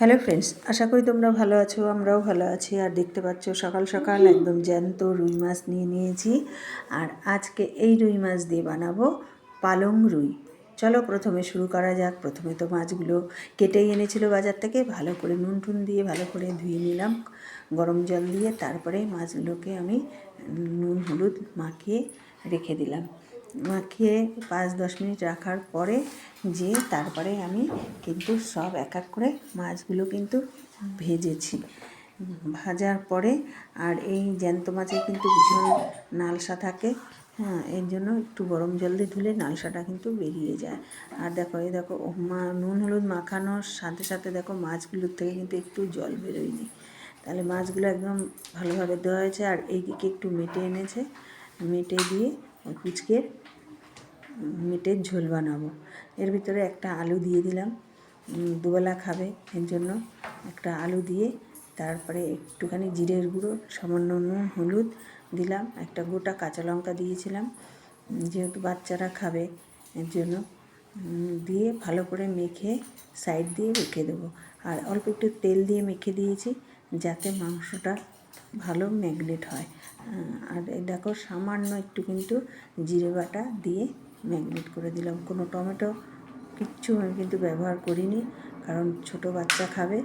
Hello friends, আশা করি তোমরা ভালো আছো। আমরাও ভালো আছি। আর দেখতে পাচ্ছ সকাল সকাল একদম জ্যান্ত রুই মাছ নিয়ে নিয়েছি। আর আজকে এই রুই মাছ দিয়ে বানাবো পালং রুই। চলো প্রথমে শুরু করা যাক। প্রথমে তো মাছগুলো কেটেই এনেছিল বাজার থেকে, ভালো করে নুন টুন দিয়ে ভালো করে ধুয়ে নিলাম গরম জল দিয়ে। তারপরে মাছগুলোকে আমি নুন হলুদ মাখিয়ে রেখে দিলাম। মাখিয়ে 5-10 মিনিট রাখার পরে তারপরে আমি কিন্তু সব এক এক করে মাছগুলো কিন্তু ভেজেছি। ভাজার পরে আর এই জ্যান্ত মাছে কিন্তু ভীষণ নালসা থাকে, এর জন্য একটু গরম জল দিয়ে ধুলে নালসাটা কিন্তু বেরিয়ে যায়। আর দেখো দেখো নুন হলুদ মাখানোর সাথে সাথে দেখো মাছগুলোর থেকে কিন্তু একটু জল বেরোয়নি। তাহলে মাছগুলো একদম ভালোভাবে দেওয়া হয়েছে। আর এইদিকে একটু মেটে এনেছে, মেটে দিয়ে কুচকের মেটের ঝোল বানাবো। এর ভিতরে একটা আলু দিয়ে দিলাম, দুবেলা খাবে এর জন্য একটা আলু দিয়ে তারপরে একটুখানি জিরের গুঁড়ো, সামান্য নুন হলুদ দিলাম, একটা গোটা কাঁচা লঙ্কা দিয়েছিলাম যেহেতু বাচ্চারা খাবে এর জন্য, দিয়ে ভালো করে মেখে সাইড দিয়ে রেখে দেবো। আর অল্প একটু তেল দিয়ে মেখে দিয়েছি যাতে মাংসটা ভালো ম্যাগনেট হয়। আর দেখো সামান্য একটু কিন্তু জিরে বাটা দিয়ে ম্যাগনেট করে দিলাম। কোনো টমেটো কিচ্ছু আমি কিন্তু ব্যবহার করিনি, কারণ ছোট বাচ্চা খাবে।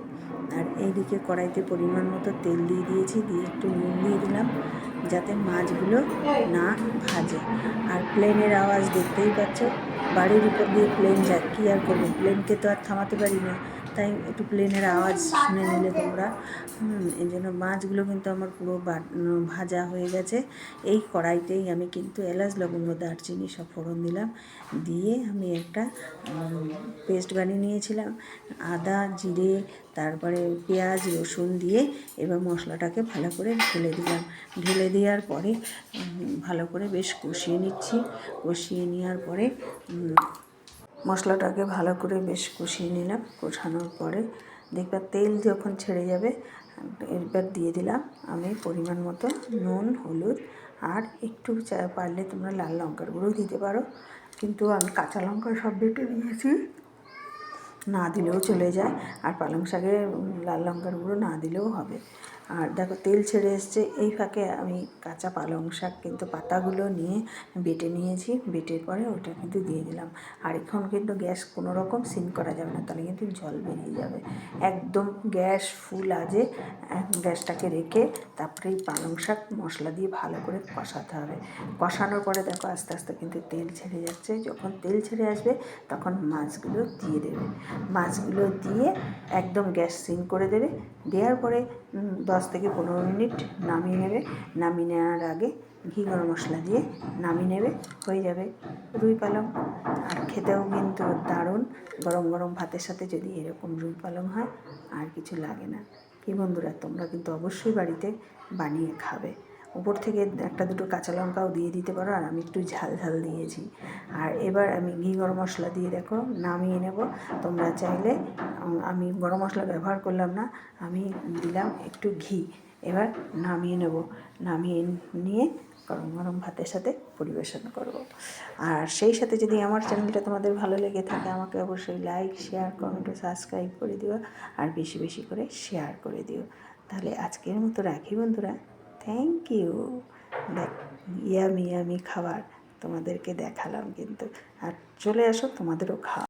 আর এইদিকে কড়াইতে পরিমাণ মতো তেল দিয়ে দিয়েছি, দিয়ে একটু নুন দিয়ে দিলাম যাতে মাছগুলো না ভাজে। আর প্লেনের আওয়াজ দেখতেই পাচ্ছ, বাড়ির উপর দিয়ে প্লেন যায়, কী আর করবো, প্লেনকে তো আর থামাতে পারি না, তাই একটু প্লেনের আওয়াজ শুনে নিলে তোমরা। এই জন্য মাছগুলো কিন্তু আমার পুরো ভাজা হয়ে গেছে। এই কড়াইতেই আমি কিন্তু এলাচ লবঙ্গ দারচিনি সব ফোড়ন দিলাম, দিয়ে আমি একটা পেস্ট বানিয়ে নিয়েছিলাম আদা জিরে তারপরে পেঁয়াজ রসুন দিয়ে। এবার মশলাটাকে ভালো করে ঢেলে দিলাম। ঢেলে দেওয়ার পরে ভালো করে বেশ কষিয়ে নিচ্ছি। কষিয়ে নেওয়ার পরে মশলাটাকে ভালো করে বেশ কষিয়ে নিলাম। কষানোর পরে দেখবার তেল যখন ছেড়ে যাবে, এবার দিয়ে দিলাম আমি পরিমাণ মতো নুন হলুদ। আর একটু পারলে তোমরা লাল লঙ্কার গুঁড়ো দিতে পারো, কিন্তু আমি কাঁচা লঙ্কা সব বেটে দিয়েছি, না দিলেও চলে যায়। আর পালং শাকে লাল লঙ্কার গুঁড়ো না দিলেও হবে। আর দেখো তেল ছেড়ে এসছে, এই ফাঁকে আমি কাঁচা পালং শাক কিন্তু পাতাগুলো নিয়ে বেটে নিয়েছি। বেটের পরে ওটা কিন্তু দিয়ে দিলাম। আর এখন কিন্তু গ্যাস কোনো রকম সিম করা যাবে না, তাহলে কিন্তু জল বেরিয়ে যাবে। একদম গ্যাস ফুল আজে গ্যাসটাকে রেখে তারপরে এই পালং শাক মশলা দিয়ে ভালো করে কষাতে হবে। কষানোর পরে দেখো আস্তে আস্তে কিন্তু তেল ছেড়ে যাচ্ছে। যখন তেল ছেড়ে আসবে তখন মাছগুলো দিয়ে দেবে। মাছগুলো দিয়ে একদম গ্যাস সিম করে দেবে। দেওয়ার পরে 10-15 মিনিট নামিয়ে নেবে। নামিয়ে নেওয়ার আগে ঘি গরম মশলা দিয়ে নামিয়ে নেবে, হয়ে যাবে রুই পালং। আর খেতেও কিন্তু দারুণ। গরম গরম ভাতের সাথে যদি এরকম রুই পালং হয় আর কিছু লাগে না। কি বন্ধুরা, তোমরা কিন্তু অবশ্যই বাড়িতে বানিয়ে খাবে। উপর থেকে একটা দুটো কাঁচা লঙ্কাও দিয়ে দিতে পারো, আর আমি একটু ঝাল ঝাল দিয়েছি। আর এবার আমি ঘি গরম মশলা দিয়ে দেখো নামিয়ে নেব। তোমরা চাইলে, আমি গরম মশলা ব্যবহার করলাম না, আমি দিলাম একটু ঘি। এবার নামিয়ে নেব। নামিয়ে নিয়ে গরম গরম ভাতের সাথে পরিবেশন করব। আর সেই সাথে যদি আমার চ্যানেলটা তোমাদের ভালো লেগে থাকে, আমাকে অবশ্যই লাইক শেয়ার কমেন্ট ও সাবস্ক্রাইব করে দিও। আর বেশি বেশি করে শেয়ার করে দিও। তাহলে আজকের মতো রাখি বন্ধুরা। Thank you. ইয়ামি ইয়ামি খাবার তোমাদেরকে দেখালাম কিন্তু। আর চলে আসো, তোমাদেরও খাওয়া।